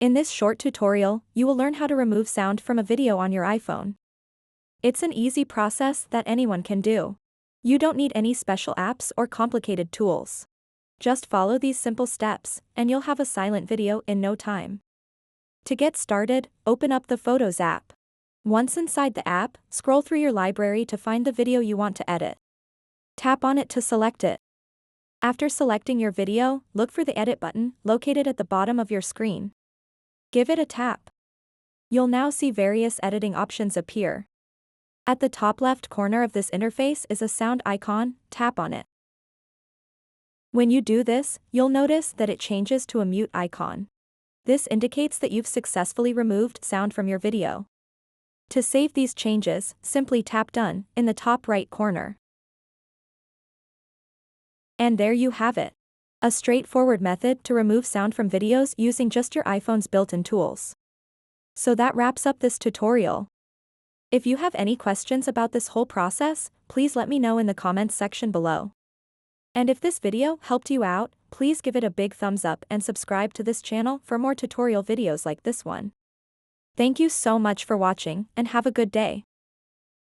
In this short tutorial, you will learn how to remove sound from a video on your iPhone. It's an easy process that anyone can do. You don't need any special apps or complicated tools. Just follow these simple steps, and you'll have a silent video in no time. To get started, open up the Photos app. Once inside the app, scroll through your library to find the video you want to edit. Tap on it to select it. After selecting your video, look for the Edit button, located at the bottom of your screen. Give it a tap. You'll now see various editing options appear. At the top left corner of this interface is a sound icon, tap on it. When you do this, you'll notice that it changes to a mute icon. This indicates that you've successfully removed sound from your video. To save these changes, simply tap Done in the top right corner. And there you have it. A straightforward method to remove sound from videos using just your iPhone's built-in tools. So that wraps up this tutorial. If you have any questions about this whole process, please let me know in the comments section below. And if this video helped you out, please give it a big thumbs up and subscribe to this channel for more tutorial videos like this one. Thank you so much for watching, and have a good day.